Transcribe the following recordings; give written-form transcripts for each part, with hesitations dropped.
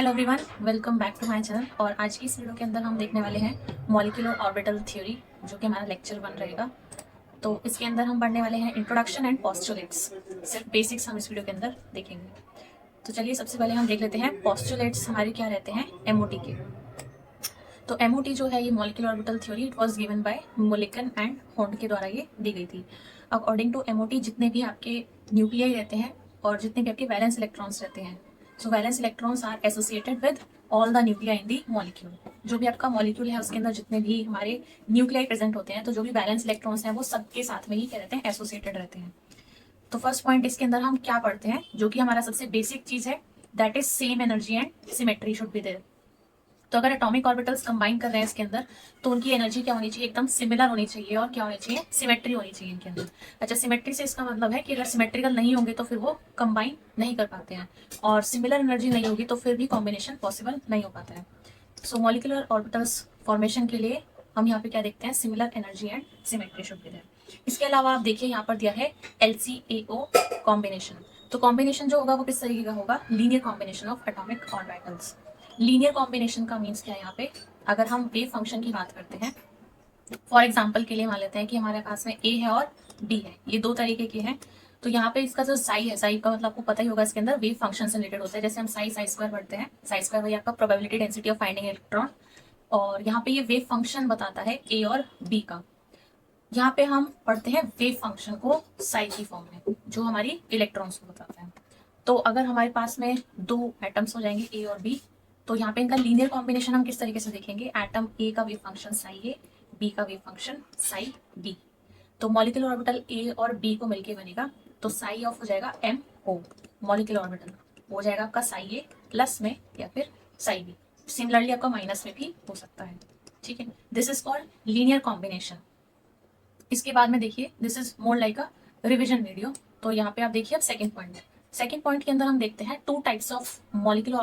Hello everyone, welcome back to my channel. और आज की इस वीडियो के अंदर हम देखने वाले हैं मॉलिक्यूलर ऑर्बिटल थ्योरी, जो कि हमारा लेक्चर 1 रहेगा। तो इसके अंदर हम पढ़ने वाले हैं इंट्रोडक्शन एंड पोस्टुलेट्स। सिर्फ बेसिक्स हम इस वीडियो के अंदर देखेंगे। तो चलिए सबसे पहले हम देख लेते हैं पोस्टुलेट्स हमारे क्या रहते हैं एमओटी के। तो एमओटी जो है ये molecular orbital theory, it was given by Mulliken and Hund के द्वारा ये दी गई थी। अकॉर्डिंग टू एमओटी जितने भी आपके न्यूक्लियाई रहते हैं और जितने भी आपके वैलेंस इलेक्ट्रॉन्स रहते हैं, so valence electrons are associated with all the nuclei in the molecule. जो भी आपका मॉलिक्यूल है उसके अंदर जितने भी हमारे न्यूक्लियाई प्रेजेंट होते हैं, तो जो भी वैलेंस इलेक्ट्रॉन्स हैं वो सबके साथ में ही क्या रहते हैं, एसोसिएटेड रहते हैं। तो फर्स्ट पॉइंट इसके अंदर हम क्या पढ़ते हैं, जो कि हमारा सबसे बेसिक चीज है, that is same energy and symmetry should be there. तो अगर एटॉमिक ऑर्बिटल्स कंबाइन कर रहे हैं इसके अंदर, तो उनकी एनर्जी क्या होनी चाहिए, एकदम सिमिलर होनी चाहिए। और क्या होनी चाहिए, सिमेट्री होनी चाहिए इनके अंदर। अच्छा, सिमेट्री से इसका मतलब है कि अगर सिमेट्रिकल नहीं होंगे तो फिर वो कंबाइन नहीं कर पाते हैं, और सिमिलर एनर्जी नहीं होगी तो फिर भी कॉम्बिनेशन पॉसिबल नहीं हो पाता है। सो मॉलिक्यूलर ऑर्बिटल्स फॉर्मेशन के लिए हम यहाँ पे क्या देखते हैं, similar energy and symmetry should be there. इसके अलावा आप देखिए यहाँ पर दिया है LCAO कॉम्बिनेशन। तो कॉम्बिनेशन जो होगा वो किस तरीके का होगा, linear combination of atomic orbitals. Linear combination का मीन्स क्या है, यहाँ पे अगर हम वेव फंक्शन की बात करते हैं, फॉर एग्जाम्पल के लिए मान लेते हैं कि हमारे पास में ए है और डी है, ये दो तरीके के हैं। तो यहाँ पे इसका जो साई है, साई का मतलब आपको पता ही होगा, इसके अंदर वेव फंक्शन से रिलेटेड होता है। जैसे हम साई स्क्वायर पढ़ते हैं, साई स्क्वायर वही आपका probability density of finding electron, और यहाँ पे ये वेव फंक्शन बताता है ए और बी का। यहाँ पे हम पढ़ते हैं वेव फंक्शन को साई की फॉर्म में, जो हमारी इलेक्ट्रॉन्स को बताता है। तो अगर हमारे पास में दो एटम्स हो जाएंगे ए और बी, तो यहाँ पे इनका लीनियर कॉम्बिनेशन हम किस तरीके से देखेंगे, एटम ए का वेव फंक्शन साई ए, बी का वेव फंक्शन साई बी। तो मॉलिक्यूलर ऑर्बिटल ए और बी को मिलके बनेगा, तो साई ऑफ हो जाएगा MO। मॉलिक्यूलर ऑर्बिटल हो जाएगा आपका साई ए प्लस में या फिर साई बी। सिमिलरली आपका माइनस में भी हो सकता है। ठीक है, this is called linear combination. इसके बाद में देखिए, this is more like a revision video. तो यहाँ पे आप देखिए अब सेकंड पॉइंट। सेकंड पॉइंट के अंदर हम देखते हैं two types of molecular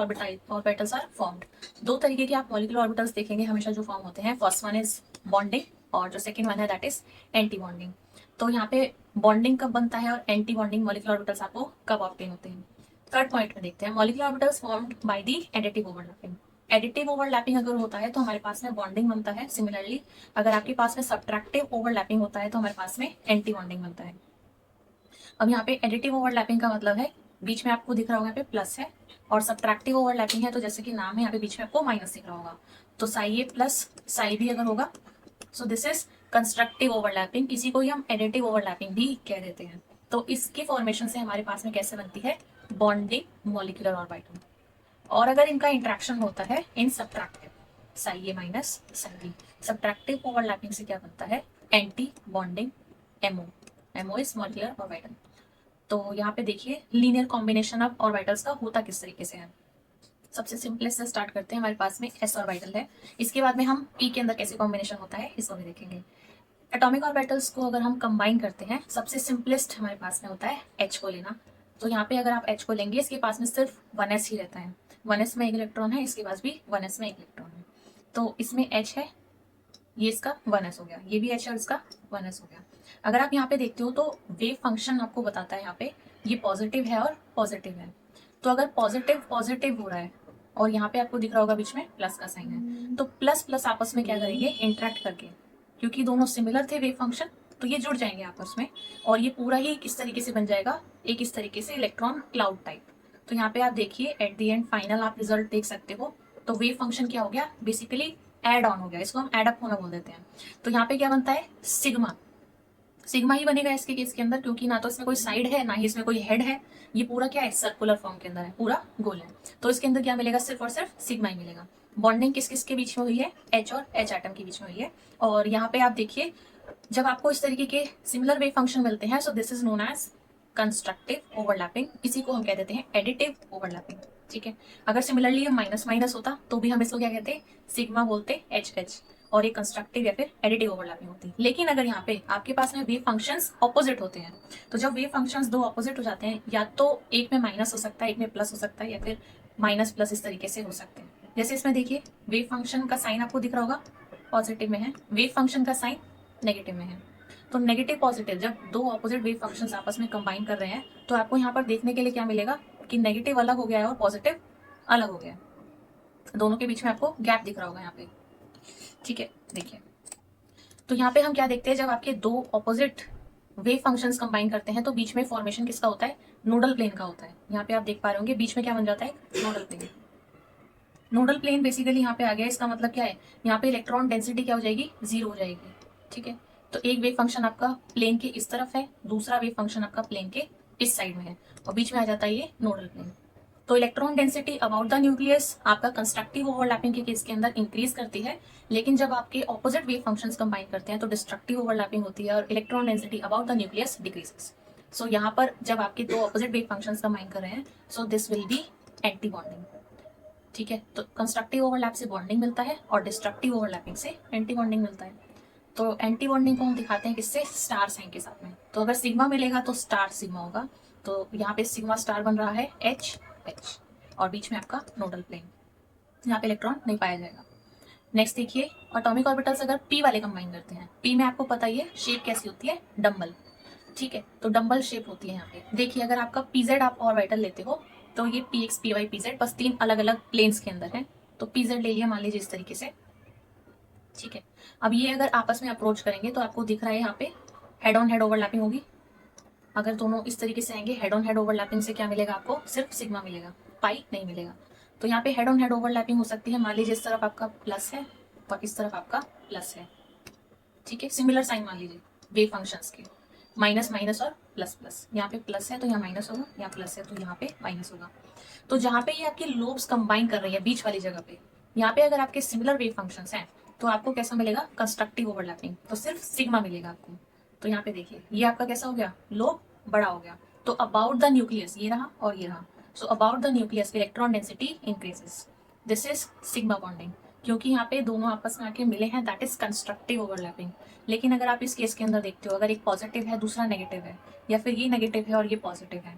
orbitals are formed. दो तरीके के आप मॉलिक्यूलर ऑर्बिटल्स देखेंगे हमेशा जो फॉर्म होते हैं। फर्स्ट वन इज बॉन्डिंग, और जो सेकंड वन है दैट इज एंटी बॉन्डिंग। तो यहाँ पे बॉन्डिंग कब बनता है और एंटी बॉन्डिंग मॉलिक्यूलर ऑर्बिटल्स आपको कब ऑब्टेन होते हैं। थर्ड पॉइंट में देखते हैं molecular orbitals formed by the additive overlapping. Additive overlapping अगर होता है तो हमारे पास में बॉन्डिंग बनता है। सिमिलरली अगर आपके पास में सब्ट्रैक्टिव ओवरलैपिंग होता है तो हमारे पास में एंटी बॉन्डिंग बनता है। अब यहाँ पे एडिटिव ओवरलैपिंग का मतलब है, बीच में आपको दिख रहा होगा यहाँ पे प्लस है, और सब्ट्रैक्टिव ओवरलैपिंग है तो जैसे कि नाम है, यहाँ पे बीच में आपको माइनस दिख रहा होगा। तो साई ए प्लस साई बी अगर होगा, सो दिस इज कंस्ट्रक्टिव ओवरलैपिंग। किसी को ही हम एडिटिव ओवरलैपिंग भी कह देते हैं। तो इसके फॉर्मेशन से हमारे पास में कैसे बनती है, बॉन्डिंग मॉलिक्यूलर ऑर्बिटल। और अगर इनका इंट्रैक्शन होता है in subtractive, psi A minus psi B, subtractive overlapping से क्या बनता है, anti bonding MO। MO is molecular orbital. तो यहाँ पे देखिए लीनियर कॉम्बिनेशन ऑफ ऑर्बिटल्स का होता किस तरीके से है। सबसे सिंपलेस्ट से स्टार्ट करते हैं। हमारे पास में s ऑर्बिटल है, इसके बाद में हम p के अंदर कैसे कॉम्बिनेशन होता है इसको भी देखेंगे। एटॉमिक ऑर्बिटल्स को अगर हम कंबाइन करते हैं, सबसे सिंपलेस्ट हमारे पास में होता है H को लेना। तो यहाँ पे अगर आप H को लेंगे, इसके पास में सिर्फ 1s ही रहता है। 1s में एक इलेक्ट्रॉन है, इसके पास भी 1s में एक इलेक्ट्रॉन है। तो इसमें H है, ये इसका 1s हो गया, ये भी H है और इसका 1s हो गया। अगर आप यहाँ पे देखते हो तो वेव फंक्शन आपको बताता है यहाँ पे ये पॉजिटिव है और पॉजिटिव है। तो अगर पॉजिटिव पॉजिटिव हो रहा है और यहाँ पे आपको दिख रहा होगा बीच में प्लस का साइन है, तो प्लस प्लस आपस में क्या करेंगे, इंटरेक्ट करके, क्योंकि दोनों सिमिलर थे वेव फंक्शन, तो ये जुड़ जाएंगे आपस में, और ये पूरा ही किस तरीके से बन जाएगा, एक इस तरीके से इलेक्ट्रॉन क्लाउड टाइप। तो यहाँ पे आप देखिए एट द एंड फाइनल आप रिजल्ट देख सकते हो। तो वेव फंक्शन क्या हो गया, बेसिकली एड ऑन हो गया, इसको हम एड अप होना बोल देते हैं। तो यहाँ पे क्या बनता है, सिग्मा। सिग्मा ही बनेगा इसके केस के अंदर, क्योंकि ना तो इसमें कोई साइड है ना ही इसमें कोई हेड है, ये पूरा क्या है, सर्कुलर फॉर्म के अंदर है, पूरा गोल है। तो इसके अंदर क्या मिलेगा, सिर्फ और सिर्फ सिग्मा ही मिलेगा। बॉन्डिंग किस किस के बीच में हुई है, H और H एटम के बीच में हुई है। और यहाँ पे आप देखिए, जब आपको इस तरीके के सिमिलर वेव फंक्शन मिलते हैं, so this is known as constructive overlapping. इसी को हम कह देते हैं एडिटिव ओवरलैपिंग। ठीक है, अगर सिमिलरली ये माइनस माइनस होता तो भी हम इसको क्या कहते हैं, सिग्मा बोलते, HH, और ये कंस्ट्रक्टिव या फिर एडिटिव ओवरलैपिंग होती है। लेकिन अगर यहाँ पे आपके पास में वेव फंक्शंस ऑपोजिट होते हैं, तो जब वेव फंक्शंस दो ऑपोजिट हो जाते हैं, या तो एक में माइनस हो सकता है, एक में प्लस हो सकता है, या फिर माइनस प्लस इस तरीके से हो सकते हैं। जैसे इसमें देखिए वेव फंक्शन का साइन आपको दिख रहा होगा, पॉजिटिव में है, वेव फंक्शन का साइन नेगेटिव में है। तो नेगेटिव पॉजिटिव जब दो ऑपोजिट वेव फंक्शंस आपस में कंबाइन कर रहे हैं, तो आपको यहाँ पर देखने के लिए क्या मिलेगा कि नेगेटिव अलग हो गया है और पॉजिटिव अलग हो गया है। दोनों के बीच में आपको गैप दिख रहा होगा यहाँ पे, ठीक है। देखिए, तो यहाँ पे हम क्या देखते हैं, जब आपके दो ऑपोजिट वेव फंक्शंस कंबाइन करते हैं तो बीच में फॉर्मेशन किसका होता है, नोडल प्लेन का होता है। यहाँ पे आप देख पा रहे होंगे बीच में क्या बन जाता है, nodal plane. Nodal plane basically यहाँ पे आ गया, इसका मतलब क्या है, यहाँ पे इलेक्ट्रॉन डेंसिटी क्या हो जाएगी, 0 हो जाएगी, ठीक है। तो एक वेव फंक्शन आपका प्लेन के इस तरफ है, दूसरा वेव फंक्शन आपका प्लेन के इस साइड में है, और बीच में आ जाता है ये नोडल प्लेन। तो electron density about the nucleus आपका कंस्ट्रक्टिव ओवरलैपिंग के केस के अंदर इंक्रीज करती है, लेकिन जब आपके ऑपोजिट वेव फंक्शंस कंबाइन करते हैं तो डिस्ट्रक्टिव ओवरलैपिंग होती है और electron density about the nucleus decreases. So यहाँ पर जब आपके दो ऑपोजिट वेव फंक्शंस कंबाइन कर रहे हैं, so this will be anti bonding, ठीक है। तो कंस्ट्रक्टिव ओवरलैप से बॉन्डिंग मिलता है और डिस्ट्रक्टिव ओवरलैपिंग से एंटी बॉन्डिंग मिलता है। तो एंटी बॉन्डिंग को हम दिखाते हैं किससे, स्टार साइन के साथ में। तो अगर सिग्मा मिलेगा तो स्टार सिग्मा होगा, तो यहाँ पे सिग्मा स्टार बन रहा है एच एच, और बीच में आपका नोडल प्लेन, यहाँ पे इलेक्ट्रॉन नहीं पाया जाएगा। नेक्स्ट देखिए, एटॉमिक ऑर्बिटल्स अगर पी वाले कंबाइन करते हैं, पी में आपको पता ही है शेप कैसी होती है, डम्बल, ठीक है। तो डम्बल शेप होती है यहाँ पे। देखिए, अगर आपका पीजेड आप ऑर्बिटल लेते हो तो ये P X P Y P Z बस 3 अलग अलग प्लेन्स के अंदर है। तो पीजेड ले लिया मान लीजिए इस तरीके से, ठीक है। अब ये अगर आपस में अप्रोच करेंगे तो आपको दिख रहा है यहाँ पे हेड ऑन हेड ओवरलैपिंग होगी। अगर दोनों इस तरीके से आएंगे हेड ऑन हेड ओवरलैपिंग से क्या मिलेगा आपको, सिर्फ सिग्मा मिलेगा, पाई नहीं मिलेगा। तो यहाँ पे हेड ऑन हेड ओवरलैपिंग हो सकती है, मान लीजिए इस तरफ आपका प्लस है और इस तरफ आपका प्लस है, ठीक है। सिमिलर साइन मान लीजिए वेव फंक्शंस के, माइनस माइनस और प्लस प्लस, यहाँ पे प्लस है तो यहाँ माइनस होगा, यहाँ प्लस है तो यहाँ पे माइनस होगा। तो जहाँ पे ये आपके लोब्स कंबाइन कर रही है बीच वाली जगह पे, यहाँ पे अगर आपके सिमिलर वेव फंक्शंस हैं तो आपको कैसा मिलेगा, कंस्ट्रक्टिव ओवरलैपिंग, तो सिर्फ सिग्मा मिलेगा आपको। तो यहाँ पे देखिए ये आपका कैसा हो गया, लोब बड़ा हो गया। तो अबाउट द न्यूक्लियस ये रहा और ये रहा, so about the nucleus electron density increases, this is sigma bonding, क्योंकि यहाँ पे दोनों आपस में आके मिले हैं, दैट इज कंस्ट्रक्टिव ओवरलैपिंग। लेकिन अगर आप इस केस के अंदर देखते हो, अगर एक पॉजिटिव है दूसरा नेगेटिव है, या फिर ये नेगेटिव है और ये पॉजिटिव है,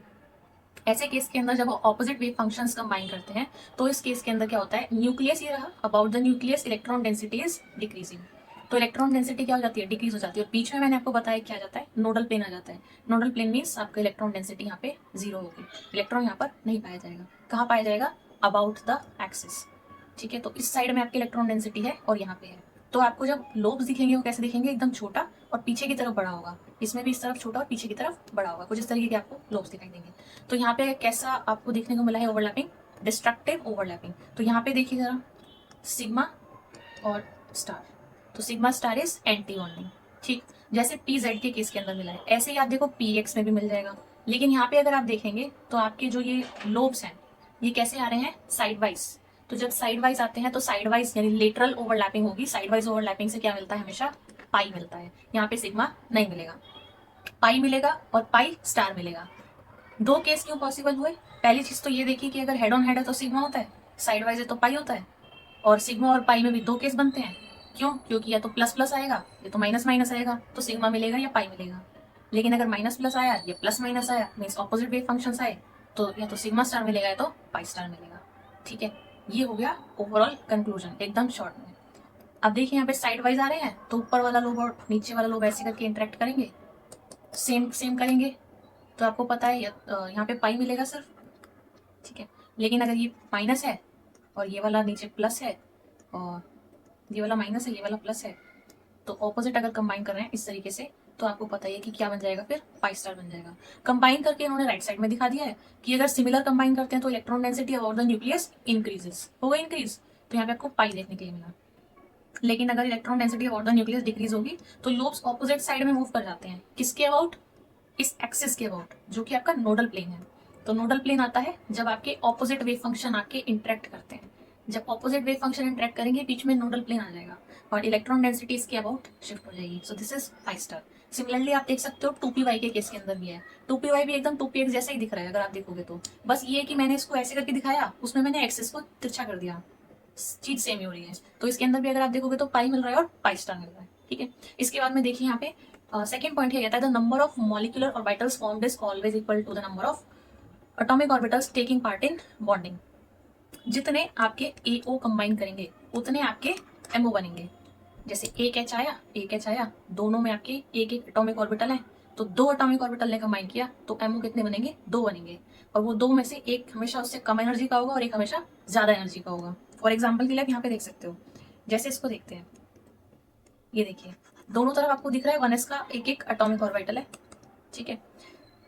ऐसे केस के अंदर जब ऑपोजिट वेव फंक्शंस कंबाइन करते हैं तो इस केस के अंदर क्या होता है, न्यूक्लियस ये रहा, about the nucleus electron density is decreasing. तो इलेक्ट्रॉन डेंसिटी क्या हो जाती है, डिक्रीज हो जाती है, और बीच में मैंने आपको बताया क्या आ जाता है, नोडल प्लेन आ जाता है। नोडल प्लेन मीन्स आपका इलेक्ट्रॉन डेंसिटी यहाँ पे 0 होगी, इलेक्ट्रॉन यहाँ पर नहीं पाया जाएगा। कहाँ पाया जाएगा, अबाउट द एक्सिस, ठीक है। तो इस साइड में आपकी इलेक्ट्रॉन डेंसिटी है और यहाँ पे है। तो आपको जब लोब्स दिखेंगे वो कैसे दिखेंगे, एकदम छोटा और पीछे की तरफ बड़ा होगा, इसमें भी इस तरफ छोटा और पीछे की तरफ बड़ा होगा, कुछ इस तरीके के आपको लोब्स दिखाई देंगे। तो यहाँ पे कैसा आपको देखने को मिला है ओवरलैपिंग, डिस्ट्रक्टिव ओवरलैपिंग। तो यहाँ पे देखिए जरा, सिग्मा और स्टार, तो sigma star is anti bonding, ठीक। जैसे पी जेड के केस के अंदर मिला है, ऐसे ही आप देखो पी एक्स में भी मिल जाएगा। लेकिन यहाँ पे अगर आप देखेंगे तो आपके जो ये लोब्स हैं ये कैसे आ रहे हैं, साइड वाइज। तो जब साइड वाइज आते हैं तो साइड वाइज यानी लेटरल ओवरलैपिंग होगी, साइड वाइज ओवरलैपिंग से क्या मिलता है, हमेशा पाई मिलता है। यहाँ पे सिग्मा नहीं मिलेगा, पाई मिलेगा और पाई स्टार मिलेगा। दो केस क्यों पॉसिबल हुए, पहली चीज तो ये देखिए कि अगर हेड ऑन हेड है तो सिग्मा होता है, साइड वाइज है तो पाई होता है, और सिग्मा और पाई में भी दो केस बनते हैं। क्यों, क्योंकि या तो प्लस प्लस आएगा या तो माइनस माइनस आएगा, तो सिग्मा मिलेगा या पाई मिलेगा। लेकिन अगर माइनस प्लस आया या प्लस माइनस आया, मीन्स ऑपोजिट वेव फंक्शंस आए, तो या तो सिग्मा स्टार मिलेगा या तो पाई स्टार मिलेगा, ठीक है। ये हो गया ओवरऑल कंक्लूजन एकदम शॉर्ट में। अब देखिए यहाँ पे साइड वाइज आ रहे हैं तो ऊपर वाला लोब और नीचे वाला लोब ऐसे करके इंटरेक्ट करेंगे, सेम सेम करेंगे, तो आपको पता है यहाँ पे पाई मिलेगा सिर्फ, ठीक है। लेकिन अगर ये माइनस है और ये वाला नीचे प्लस है और ये वाला माइनस है ये वाला प्लस है, तो ऑपोजिट अगर कंबाइन कर रहे हैं इस तरीके से तो आपको पता ही है कि क्या बन जाएगा, फिर पाई स्टार बन जाएगा। कंबाइन करके इन्होंने राइट साइड में दिखा दिया है कि अगर सिमिलर कंबाइन करते हैं तो electron density about the nucleus increases, होगा इंक्रीज, तो यहाँ पे आपको पाई देखने के लिए मिला। लेकिन अगर electron density about the nucleus decrease होगी तो लोब्स ऑपोजिट साइड में मूव कर जाते हैं, किसके अबाउट, इस एक्सिस के अबाउट, जो कि आपका नोडल प्लेन है। तो नोडल प्लेन आता है जब आपके ऑपोजिट वेव फंक्शन आके इंटरेक्ट करते हैं, जब ऑपोजिट वेव फंक्शन इंटरेक्ट करेंगे बीच में नोडल प्लेन आ जाएगा और इलेक्ट्रॉन डेंसिटी इसके अबाउट शिफ्ट हो जाएगी। सो this is pi star. Similarly आप देख सकते हो 2py के केस के अंदर भी है, 2py भी एकदम 2px जैसा ही दिख रहा है अगर आप देखोगे तो, बस ये कि मैंने इसको ऐसे करके दिखाया, उसमें मैंने एक्सिस को तिरछा कर दिया, चीज सेम ही हो रही है। तो इसके अंदर भी अगर आप देखोगे तो पाई मिल रहा है और पाई स्टार मिल रहा है, ठीक है। इसके बाद में देखिए यहाँ पे सेकंड पॉइंट है, कहता है the number of molecular orbitals formed is always equal to the number of atomic orbitals taking part in bonding. जितने आपके AO कंबाइन करेंगे उतने आपके MO बनेंगे। जैसे एक H आया, दोनों में आपके एक एक एटॉमिक ऑर्बिटल है, तो दो एटॉमिक ऑर्बिटल ने कंबाइन किया तो MO कितने बनेंगे, 2 बनेंगे। और वो 2 में से एक हमेशा उससे कम एनर्जी का होगा और एक हमेशा ज्यादा एनर्जी का होगा। फॉर एग्जाम्पल के लिए आप यहाँ पे देख सकते हो, जैसे इसको देखते हैं, ये देखिए दोनों तरफ आपको दिख रहा है 1s का एक एक एटॉमिक ऑर्बिटल है, ठीक है।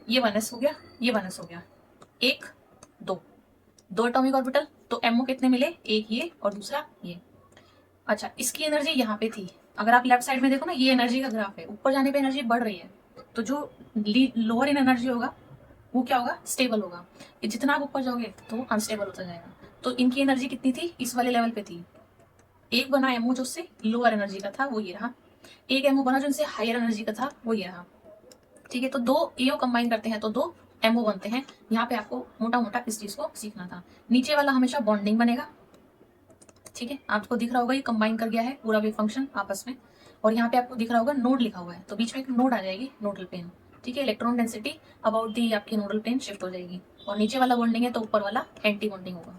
ये 1s हो गया, ये 1s हो गया, एक दो दो एटॉमिक ऑर्बिटल, तो एमओ कितने मिले, एक ये और दूसरा ये। अच्छा, इसकी एनर्जी यहाँ पे थी, अगर आप लेफ्ट साइड में देखो ना, ये एनर्जी का ग्राफ है, ऊपर जाने पे एनर्जी बढ़ रही है, तो जो लोअर इन एनर्जी होगा वो क्या होगा, स्टेबल होगा। जितना आप ऊपर जाओगे तो वो अनस्टेबल होता जाएगा। तो इनकी एनर्जी कितनी थी, इस वाले लेवल पे थी। एक बना एमओ जो उससे लोअर एनर्जी का था, वो ये रहा। एक एमओ बना जो इनसे हायर एनर्जी का था, वो ये रहा, ठीक है। तो दो एओ कंबाइन करते हैं तो दो एमओ बनते हैं। यहाँ पे आपको मोटा मोटा इस चीज को सीखना था। नीचे वाला हमेशा बॉन्डिंग बनेगा, ठीक है। आपको दिख रहा होगा ये कंबाइन कर गया है पूरा वेव फंक्शन आपस में। और यहाँ पे आपको दिख रहा होगा नोड लिखा हुआ है, तो बीच में एक नोड आ जाएगी, नोडल प्लेन, ठीक है। इलेक्ट्रॉन डेंसिटी अबाउट दी आपकी नोडल प्लेन शिफ्ट हो जाएगी। और नीचे वाला बॉन्डिंग है तो ऊपर वाला एंटी बॉन्डिंग होगा।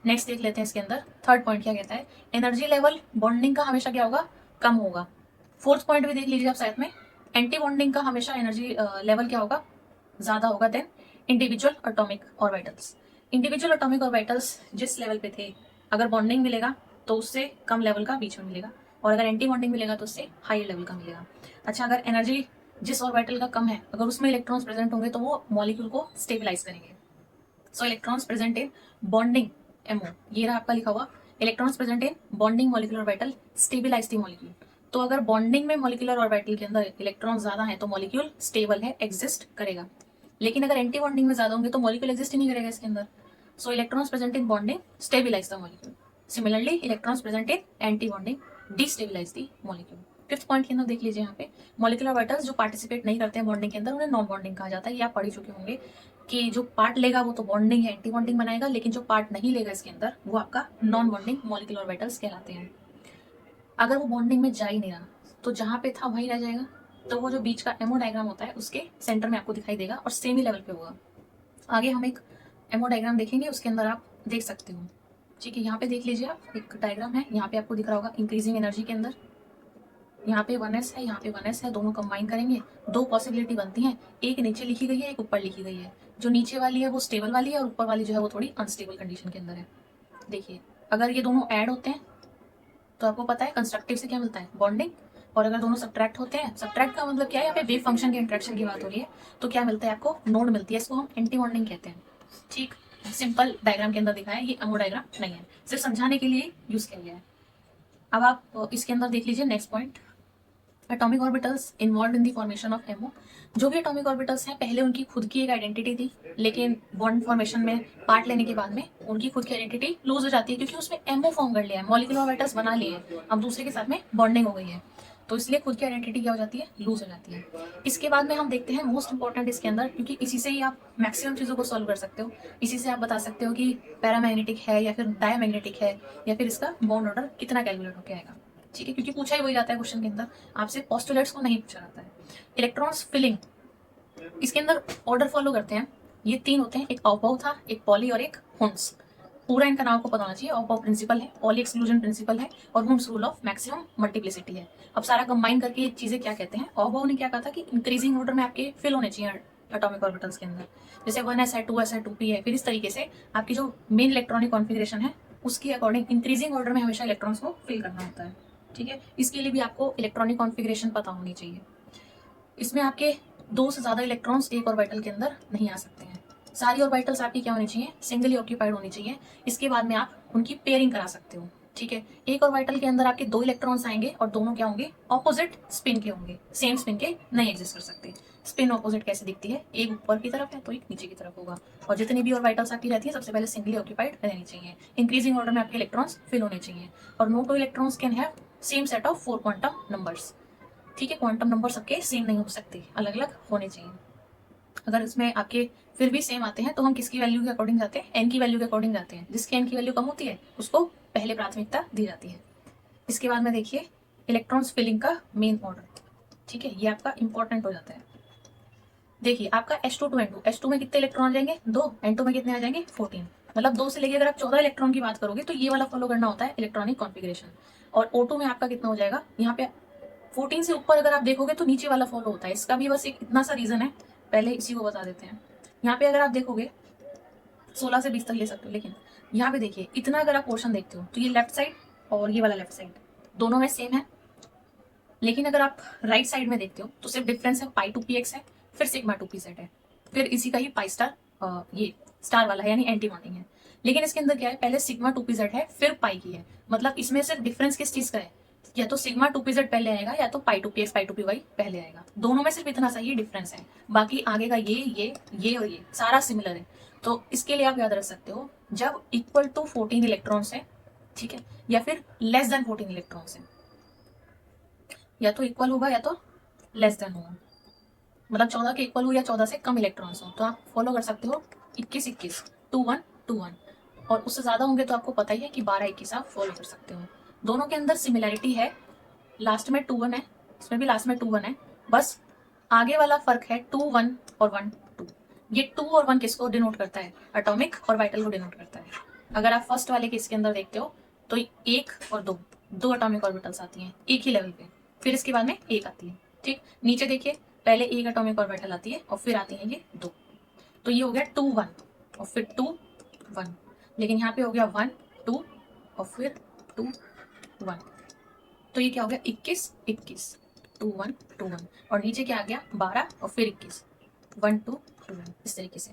नेक्स्ट देख लेते हैं इसके अंदर थर्ड पॉइंट क्या कहता है, एनर्जी लेवल बॉन्डिंग का हमेशा क्या होगा, कम होगा। फोर्थ पॉइंट भी देख लीजिए आप साथ में, एंटी बॉन्डिंग का हमेशा एनर्जी लेवल क्या होगा, ज्यादा होगा than individual atomic orbitals. Individual atomic orbitals जिस लेवल पे थे, अगर बॉन्डिंग मिलेगा तो उससे कम लेवल का बीच में मिलेगा, और अगर एंटी बॉन्डिंग मिलेगा तो उससे हाई लेवल का मिलेगा। अच्छा, अगर एनर्जी जिस ऑर्बिटल का कम है, अगर उसमें इलेक्ट्रॉन्स प्रेजेंट होंगे तो वो मॉलिक्यूल को स्टेबलाइज करेंगे। So electrons present in bonding MO, ये रहा आपका लिखा हुआ, electrons present in bonding molecular orbital stabilize the molecule. तो अगर बॉन्डिंग में मॉलिक्यूलर ऑर्बिटल के अंदर इलेक्ट्रॉन ज्यादा है तो मॉलिक्यूल स्टेबल है, एग्जिस्ट करेगा। लेकिन अगर एंटी बॉन्डिंग में ज्यादा होंगे तो मॉलिक्यूल एग्जिस्ट ही नहीं करेगा इसके अंदर। So electrons present in bonding stabilize the molecule, similarly electrons present in anti bonding destabilize the molecule. Fifth point के अंदर देख लीजिए यहाँ पे, मॉलिक्यूलर ऑर्बिटल्स जो पार्टिसिपेट नहीं करते हैं बॉन्डिंग के अंदर उन्हें नॉन बॉन्डिंग कहा जाता है। ये आप पढ़ ही चुके होंगे कि जो पार्ट लेगा वो तो बॉन्डिंग है, एंटी बॉन्डिंग बनाएगा, लेकिन जो पार्ट नहीं लेगा इसके अंदर वो आपका नॉन बॉन्डिंग मॉलिक्यूलर ऑर्बिटल्स कहलाते हैं। अगर वो बॉन्डिंग में जा ही नहीं रहा तो जहां पे था वहीं रह जाएगा, तो वो जो बीच का एमओ डायग्राम होता है उसके सेंटर में आपको दिखाई देगा और सेम ही लेवल पे होगा। आगे हम एक एमओ डायग्राम देखेंगे, उसके अंदर आप देख सकते हो, ठीक है। यहाँ पे देख लीजिए आप, एक डायग्राम है, यहाँ पे आपको दिख रहा होगा इंक्रीजिंग एनर्जी के अंदर, यहाँ पे 1s है, यहाँ पे 1s है, दोनों कंबाइन करेंगे दो पॉसिबिलिटी बनती हैं, एक नीचे लिखी गई है, एक ऊपर लिखी गई है। जो नीचे वाली है वो स्टेबल वाली है और ऊपर वाली जो है वो थोड़ी अनस्टेबल कंडीशन के अंदर है। देखिए, अगर ये दोनों ऐड होते हैं तो आपको पता है कंस्ट्रक्टिव से क्या मिलता है, बॉन्डिंग। और अगर दोनों सब्ट्रैक्ट होते हैं, सब्ट्रैक्ट का मतलब क्या है, यहाँ पे वेव फंक्शन के इंटरेक्शन की बात हो रही है, तो क्या मिलता है आपको, नोड मिलती है, इसको हम एंटी बॉन्डिंग कहते हैं। ठीक, सिंपल डायग्राम के अंदर दिखाया है, ये एमओ डायग्राम नहीं है, सिर्फ समझाने के लिए यूज किया गया है। अब आप इसके अंदर देख लीजिए next point, atomic orbitals involve in the formation of MO. जो भी एटॉमिक ऑर्बिटल्स हैं पहले उनकी खुद की एक आइडेंटिटी थी, लेकिन बॉन्ड फॉर्मेशन में पार्ट लेने के बाद में उनकी खुद की आइडेंटिटी लूज हो जाती है, क्योंकि उसमें एमओ फॉर्म कर लिया है, मॉलिक्यूलर ऑर्बिटल्स बना लिए हैं, अब दूसरे के साथ में बॉन्डिंग हो गई है, तो इसलिए खुद की आइडेंटिटी क्या हो जाती है, लूज हो जाती है। इसके बाद में हम देखते हैं मोस्ट इंपॉर्टेंट इसके अंदर, क्योंकि इसी से ही आप मैक्सिमम चीज़ों को सॉल्व कर सकते हो, इसी से आप बता सकते हो कि पैरामैग्नेटिक है या फिर डायमैग्नेटिक है, या फिर इसका बॉन्ड ऑर्डर कितना कैलकुलेट होकर आएगा, ठीक है। क्योंकि पूछा ही वही जाता है क्वेश्चन के अंदर, आपसे पोस्टुलेट्स को नहीं पूछा जाता है। इलेक्ट्रॉन्स फिलिंग, इसके अंदर ऑर्डर फॉलो करते हैं, ये तीन होते हैं, एक ऑपाउ था, एक पॉली और एक हुंस। पूरा इनका नाम को पता होना चाहिए, ऑपाउ प्रिंसिपल है, पॉली एक्सक्लूजन प्रिंसिपल है, और हुंस रूल ऑफ मैक्सिमम मल्टीप्लिसिटी है। अब सारा कंबाइन करके ये चीजें क्या कहते हैं, ऑपाउ ने क्या कहा था कि इंक्रीजिंग ऑर्डर में आपके फिल होने चाहिए एटॉमिक ऑर्बिटल्स के अंदर, जैसे 1s है, 2s है, 2p है, फिर इस तरीके से आपकी जो मेन इलेक्ट्रॉनिक कॉन्फ़िगरेशन है उसकी अकॉर्डिंग इंक्रीजिंग ऑर्डर में हमेशा इलेक्ट्रॉन्स को फिल करना होता है, ठीक है। इसके लिए भी आपको इलेक्ट्रॉनिक कॉन्फ़िगरेशन पता होनी चाहिए। इसमें आपके दो से ज्यादा इलेक्ट्रॉन्स एक ऑर्बिटल के अंदर नहीं आ सकते हैं। सारी ऑर्बिटल्स आपकी क्या होनी चाहिए, सिंगली ऑक्यूपाइड होनी चाहिए। इसके बाद में आप उनकी पेयरिंग करा सकते हो, ठीक है। एक ऑर्बिटल के अंदर आपके दो इलेक्ट्रॉन्स आएंगे और दोनों क्या होंगे, ऑपोजिट स्पिन के होंगे, सेम स्पिन के नहीं एग्जिस्ट कर सकते। स्पिन ऑपोजिट कैसे दिखती है, एक ऊपर की तरफ है तो एक नीचे की तरफ होगा, और जितनी भी ऑर्बिटल्स आपकी रहती है सबसे पहले सिंगली ऑक्यूपाइड रहनी चाहिए। इंक्रीजिंग ऑर्डर में आपके इलेक्ट्रॉन्स फिल होने चाहिए, और no two electrons can have same set of 4 quantum numbers, ठीक है। क्वांटम नंबर सबके सेम नहीं हो सकते, अलग अलग होने चाहिए। अगर इसमें आपके फिर भी सेम आते हैं तो हम किसकी वैल्यू के अकॉर्डिंग जाते हैं, एन की वैल्यू के अकॉर्डिंग जाते हैं। जिसकी एन की वैल्यू कम होती है उसको पहले प्राथमिकता दी जाती है। इसके बाद में देखिए इलेक्ट्रॉन्स फिलिंग का मेन ऑर्डर, ठीक है, ये आपका इंपॉर्टेंट हो जाता है। देखिए आपका H2 टू N2, H2 में कितने इलेक्ट्रॉन आ जाएंगे, 2, N2 में कितने आ जाएंगे, 14। मतलब 2 से लेके अगर आप 14 इलेक्ट्रॉन की बात करोगे तो ये वाला फॉलो करना होता है इलेक्ट्रॉनिक कॉन्फ़िगरेशन। और O2 में आपका कितना हो जाएगा, यहाँ पे 14 से ऊपर अगर आप देखोगे तो नीचे वाला फॉलो होता है। इसका भी बस एक इतना सा रीजन है, पहले इसी को बता देते हैं। यहाँ पे अगर आप देखोगे 16 से 20 तक ले सकते हो। लेकिन यहाँ पे देखिए इतना अगर आप पोर्शन देखते हो तो ये लेफ्ट साइड और ये वाला लेफ्ट साइड दोनों में सेम है। लेकिन अगर आप राइट साइड में देखते हो तो सिर्फ डिफरेंस है पाई टू पी एक्स है, फिर सिग्मा टू पी जेड है, फिर इसी का ही पाई स्टार ये स्टार वाला है यानी एंटी बॉन्डिंग है। लेकिन इसके अंदर क्या है, पहले सिग्मा टू पी जेड है फिर पाई की है। मतलब इसमें सिर्फ डिफरेंस किस चीज का है, या तो सिग्मा टू पी जेड पहले आएगा या तो pi two P X pi two P Y पहले आएगा। दोनों में सिर्फ इतना सा ही डिफरेंस है, बाकी आगे का ये और ये सारा सिमिलर है। तो इसके लिए आप याद रख सकते हो जब इक्वल टू 14 इलेक्ट्रॉन्स है, ठीक है, या फिर लेस देन 14 इलेक्ट्रॉन्स है, या तो इक्वल होगा या तो लेस देन होगा। मतलब 14 के इक्वल हो या 14 से कम इलेक्ट्रॉन्स हो तो आप फॉलो कर सकते हो 21 21 2 1 2 1, और उससे ज्यादा होंगे तो आपको पता ही है कि 12 21 आप फॉलो कर सकते हो। दोनों के अंदर सिमिलैरिटी है, लास्ट में 2 1 है, इसमें भी लास्ट में 2 1 है, बस आगे वाला फर्क है 2 1 और 1 2। ये 2 और 1 किसको डिनोट करता है, एटॉमिक और वाइटल को डिनोट करता है। अगर आप फर्स्ट वाले केस के अंदर देखते हो तो 1 और 2 दो एटॉमिक ऑर्बिटल्स आती हैं एक ही लेवल पे, फिर इसके बाद में 1 आती है। ठीक, नीचे देखिए पहले 1 एटॉमिक ऑर्बिटल आती है और फिर आती है ये 2। तो ये हो गया 2 1 और फिर 2 1। लेकिन यहाँ पे हो गया 1 2 और फिर 2 1। तो ये क्या हो गया 21 21 2 1 2 1, और नीचे क्या आ गया 12 और फिर 21 1 2 2 1। इस तरीके से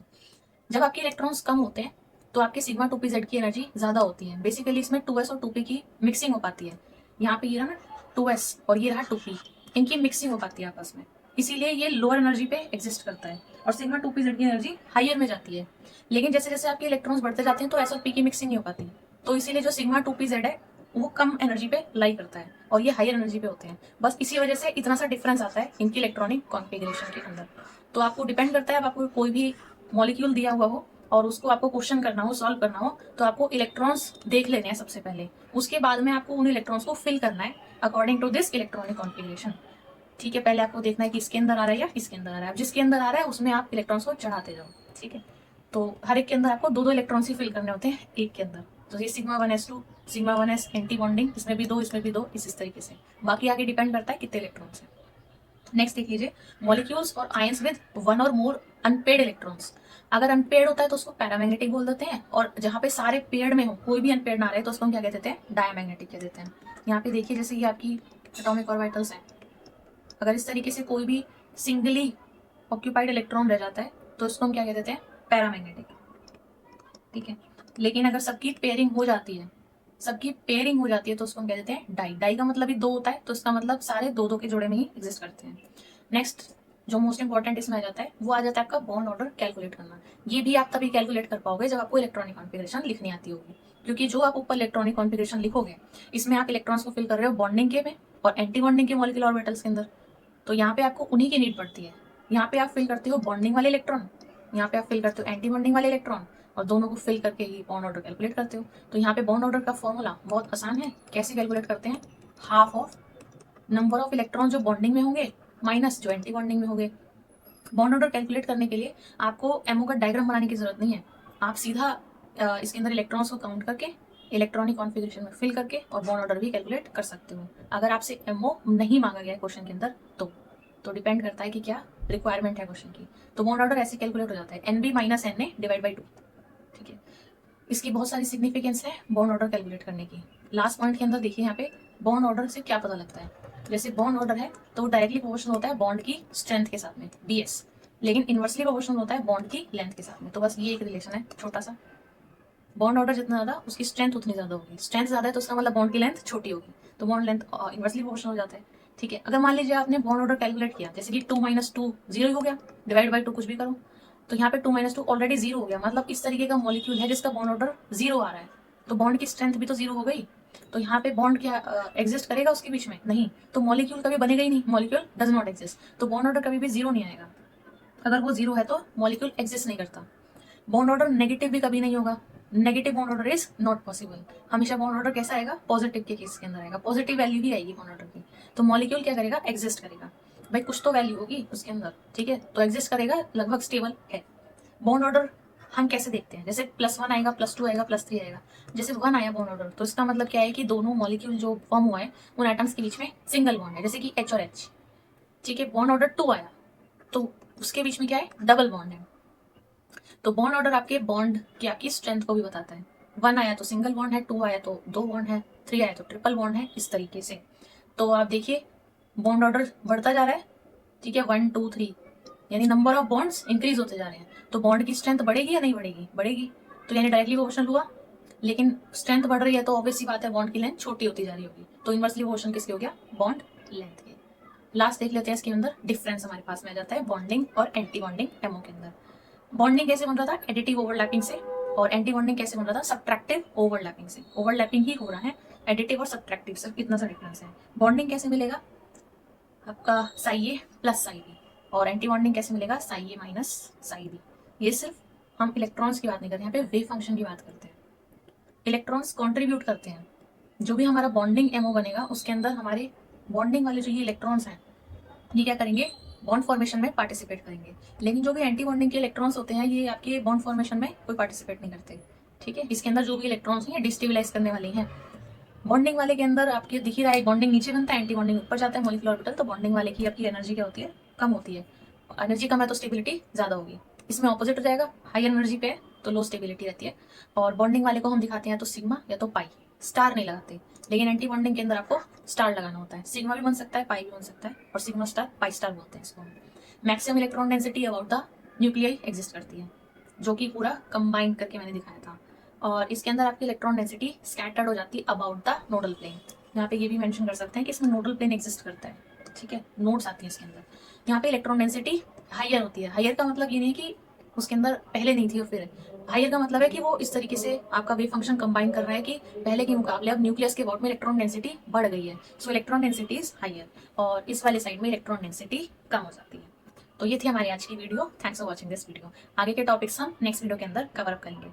जब आपके इलेक्ट्रॉन्स कम होते हैं तो आपके सिग्मा 2p z की एनर्जी ज्यादा होती है। बेसिकली इसमें 2s और 2p की मिक्सिंग हो पाती है। यहाँ पे ये रहा ना 2s और ये रहा 2p, इनकी मिक्सिंग हो पाती है आपस में, इसीलिए ये लोअर एनर्जी पे एग्जिस्ट करता है और सिग्मा 2p z की एनर्जी हाइयर में जाती है। लेकिन जैसे जैसे आपके इलेक्ट्रॉन्स बढ़ते जाते हैं तो s और p की मिक्सिंग नहीं हो पाती, तो इसीलिए जो सिग्मा 2p z है वो कम एनर्जी पे लाई करता है और ये हायर एनर्जी पे होते हैं। बस इसी वजह से इतना सा डिफरेंस आता है इनकी इलेक्ट्रॉनिक कॉन्फ़िगरेशन के अंदर। तो आपको डिपेंड करता है, अब आपको कोई भी मॉलिक्यूल दिया हुआ हो और उसको आपको क्वेश्चन करना हो, सॉल्व करना हो, तो आपको इलेक्ट्रॉन्स देख लेने हैं सबसे पहले, उसके बाद में आपको उन इलेक्ट्रॉन्स को फिल करना है according to this electronic configuration. ठीक है, पहले आपको देखना है कि इसके अंदर आ रहा है या इसके अंदर आ रहा है। जिसके अंदर आ रहा है उसमें आप इलेक्ट्रॉन्स को चढ़ाते जाओ। ठीक है, तो हर एक के अंदर आपको 2 2 इलेक्ट्रॉन्स ही फिल करने होते हैं एक के अंदर। तो ये sigma 1s2 sigma 1s anti bonding, इसमें भी 2 इसमें भी 2, इस तरीके से। बाकी आगे डिपेंड करता है कितने इलेक्ट्रॉन्स हैं। नेक्स्ट देख लीजिए मॉलिक्यूल्स और आयंस विद 1 और मोर अनपेड इलेक्ट्रॉन्स। अगर अनपेड होता है तो उसको पैरामैग्नेटिक बोल देते हैं, और जहाँ पे सारे पेड में हो कोई भी अनपेड ना रहे तो उसको हम क्या कह देते हैं, डायमैग्नेटिक कह देते हैं। यहाँ पे देखिए जैसे ये आपकी एटॉमिक ऑर्बिटल्स हैं, अगर इस तरीके से कोई भी सिंगली ऑक्यूपाइड इलेक्ट्रॉन रह जाता है तो इसको हम क्या कह देते हैं, पैरामैग्नेटिक। ठीक है, लेकिन अगर सबकी पेयरिंग हो जाती है, सबकी पेयरिंग हो जाती है तो उसको हम कह देते हैं डाई। डाई का मतलब ही 2 होता है, तो इसका मतलब सारे 2 2 के जोड़े में ही एग्जिस्ट करते हैं। नेक्स्ट जो मोस्ट इंपॉर्टेंट इसमें आ जाता है वो आ जाता है आपका बॉन्ड ऑर्डर कैलकुलेट करना। ये भी आप तभी कैलकुलेट कर पाओगे जब आपको इलेक्ट्रॉनिक कॉन्फ़िगरेशन लिखनी आती होगी, क्योंकि जो आप ऊपर इलेक्ट्रॉनिक कॉन्फ़िगरेशन लिखोगे इसमें आप इलेक्ट्रॉन्स को फिल कर रहे हो बॉन्डिंग के में और एंटी बॉन्डिंग के मॉलिक्यूलर ऑर्बिटल्स के अंदर। तो यहाँ पे आपको उन्हीं की नीड पड़ती है। यहाँ पे आप फिल करते हो बॉन्डिंग वाले इलेक्ट्रॉन, यहाँ पे आप फिल करते हो एंटी बॉन्डिंग वाले इलेक्ट्रॉन, और दोनों को फिल करके ही बॉन्ड ऑर्डर कैलकुलेट करते हो। तो यहाँ पे बॉन्ड ऑर्डर का फॉर्मूला बहुत आसान है। कैसे कैलकुलेट करते हैं, half of number of electron जो बॉन्डिंग में होंगे माइनस जो एंटी बॉन्डिंग में होंगे। बॉन्ड ऑर्डर कैलकुलेट करने के लिए आपको एमओ का डायग्राम बनाने की जरूरत नहीं है, आप सीधा इसके अंदर इलेक्ट्रॉन्स को काउंट करके इलेक्ट्रॉनिक कॉन्फ़िगरेशन में फिल करके और बॉन्ड ऑर्डर भी कैलकुलेट कर सकते हो, अगर आपसे एमओ नहीं मांगा गया है क्वेश्चन के अंदर तो डिपेंड करता है कि क्या रिक्वायरमेंट है क्वेश्चन की। तो बॉन्ड ऑर्डर ऐसे कैलकुलेट हो जाता है NB minus NA divide by 2। ठीक है, इसकी बहुत सारी सिग्निफिकेंस है बॉन्ड ऑर्डर कैलकुलेट करने की। लास्ट पॉइंट के अंदर देखिए यहाँ पे बॉन्ड ऑर्डर से क्या पता लगता है। जैसे बॉन्ड ऑर्डर है तो वो डायरेक्टली प्रोपोर्शनल होता है बॉन्ड की स्ट्रेंथ के साथ में BS, लेकिन इनवर्सली प्रोपोर्शनल होता है बॉन्ड की लेंथ के साथ में। तो बस ये एक रिलेशन है छोटा सा, बॉन्ड ऑर्डर जितना ज्यादा उसकी स्ट्रेंथ उतनी ज्यादा होगी। स्ट्रेंथ ज्यादा है तो उसका मतलब बॉन्ड की लेंथ छोटी होगी, तो बॉन्ड लेंथ इनवर्सली प्रोपोर्शनल हो जाता है। ठीक है, अगर मान लीजिए आपने बॉन्ड ऑर्डर कैलकुलेट किया जैसे कि 2 - 2 0 ही हो गया, डिवाइड बाई 2 कुछ भी करो, तो यहाँ पे 2 - 2 ऑलरेडी 0 हो गया। मतलब इस तरीके का मॉलिक्यूल है जिसका बॉन्ड ऑर्डर 0 आ रहा है, तो बॉन्ड की स्ट्रेंथ भी तो 0 हो गई। तो यहाँ पे बॉन्ड क्या एग्जिस्ट करेगा उसके बीच में, नहीं, तो मॉलिक्यूल कभी बनेगा ही नहीं, मॉलिक्यूल डज नॉट एग्जिस्ट। तो बॉन्ड ऑर्डर कभी भी 0 नहीं आएगा, अगर वो 0 है तो मॉलिक्यूल एग्जिस्ट नहीं करता। बॉन्ड ऑर्डर नेगेटिव भी कभी नहीं होगा, negative bond order is not possible. हमेशा बॉन्ड ऑर्डर कैसा आएगा, पॉजिटिव के केस के अंदर आएगा, पॉजिटिव वैल्यू ही आएगी बॉन्ड ऑर्डर की। तो मॉलिक्यूल क्या करेगा, एग्जिस्ट करेगा, भाई कुछ तो वैल्यू होगी उसके अंदर। ठीक है, तो एग्जिस्ट करेगा, लगभग स्टेबल है। बॉन्ड ऑर्डर हम कैसे देखते हैं, जैसे +1 आएगा, +2 आएगा, +3 आएगा। जैसे 1 आया बॉन्ड ऑर्डर तो इसका मतलब क्या है कि दोनों मॉलिक्यूल जो फॉर्म हुआ है उन एटम्स के बीच में सिंगल बॉन्ड है, जैसे कि H और H। ठीक है, बॉन्ड ऑर्डर 2 आया तो उसके बीच में क्या है, डबल बॉन्ड है। तो बॉन्ड ऑर्डर आपके बॉन्ड की आपकी स्ट्रेंथ को भी बताता है। 1 आया तो सिंगल बॉन्ड है, 2 आया तो 2 बॉन्ड है, 3 आया तो ट्रिपल बॉन्ड है, इस तरीके से। तो आप देखिए बॉन्ड ऑर्डर बढ़ता जा रहा है, ठीक है, 1 2 3, यानी नंबर ऑफ बॉन्ड्स इंक्रीज होते जा रहे हैं। तो बॉन्ड की स्ट्रेंथ बढ़ेगी या नहीं बढ़ेगी? बढ़ेगी। तो यानी डायरेक्टली प्रोपोर्शनल हुआ, लेकिन स्ट्रेंथ बढ़ रही है तो ऑब्वियस सी बात है बॉन्ड की लेंथ छोटी होती जा रही होगी। तो इनवर्सली प्रोपोर्शनल किसके हो गया? बॉन्ड लेंथ के। लास्ट देख लेते हैं इसके अंदर डिफरेंस हमारे पास में आ जाता है बॉन्डिंग और एंटी बॉन्डिंग एमओ के अंदर। बॉन्डिंग कैसे बन रहा था? एडिटिव ओवरलैपिंग से। और एंटी बॉन्डिंग कैसे बन रहा था? सब्ट्रैक्टिव ओवरलैपिंग से। ओवरलैपिंग ही हो रहा है, एडिटिव और सब्ट्रैक्टिव सिर्फ इतना सा डिफरेंस है। बॉन्डिंग कैसे मिलेगा आपका? साई ए प्लस साई बी। और एंटी बॉन्डिंग कैसे मिलेगा? Sai A minus psi B. ये सिर्फ हम इलेक्ट्रॉन्स की बात नहीं करते, यहाँ पे वेव फंक्शन की बात करते हैं। इलेक्ट्रॉन्स कंट्रीब्यूट करते हैं, जो भी हमारा बॉन्डिंग एमओ बनेगा उसके अंदर हमारे बॉन्डिंग वाले जो ये इलेक्ट्रॉन्स हैं ये क्या करेंगे? बॉन्ड फॉर्मेशन में पार्टिसिपेट करेंगे। लेकिन जो भी एंटी बॉन्डिंग के इलेक्ट्रॉन्स होते हैं ये आपके बॉन्ड फॉर्मेशन में कोई पार्टिसिपेट नहीं करते, ठीक है। इसके अंदर जो भी इलेक्ट्रॉन्स हैं डिस्टेबलाइज करने वाले हैं। बॉन्डिंग वाले के अंदर आपके दिख ही रहा है, बॉन्डिंग नीचे बनता है, एंटी बॉन्डिंग ऊपर जाता है मॉलिक्यूलर ऑर्बिटल। तो बॉन्डिंग वाले की आपकी एनर्जी क्या होती है? कम होती है। एनर्जी कम है तो स्टेबिलिटी ज्यादा होगी। इसमें ऑपोजिट हो जाएगा, हाई एनर्जी पे है तो लो स्टेबिलिटी रहती है। और बॉन्डिंग वाले को हम दिखाते हैं तो सिग्मा या तो पाई, स्टार नहीं लगाते। लेकिन एंटी बॉन्डिंग के अंदर आपको स्टार लगाना होता है। सिग्मा भी बन सकता है, पाई भी बन सकता है, और सिग्मा स्टार पाई स्टार बोलते हैं इसको। Maximum electron density about the nuclei exist करती है, जो कि पूरा कंबाइन करके मैंने दिखाया था। और इसके अंदर आपकी इलेक्ट्रॉन डेंसिटी स्कैटर्ड हो जाती है अबाउट द नोडल प्लेन। यहाँ पे ये भी मेंशन कर सकते हैं कि इसमें नोडल प्लेन एग्जिस्ट करता है, ठीक है, नोड्स आती है इसके अंदर। यहाँ पे इलेक्ट्रॉन डेंसिटी हायर होती है। हायर का मतलब ये नहीं कि उसके अंदर पहले नहीं थी और फिर हायर का मतलब है कि वो इस तरीके से आपका वेव फंक्शन कंबाइन कर रहा है कि पहले के मुकाबले अब न्यूक्लियस के अबाउट में इलेक्ट्रॉन डेंसिटी बढ़ गई है। So electron density is higher, और इस वाले साइड में इलेक्ट्रॉन डेंसिटी कम हो जाती है। तो ये थी हमारी आज की video. Thanks for watching this video. आगे के टॉपिक्स हम नेक्स्ट वीडियो के अंदर कवर अप करेंगे।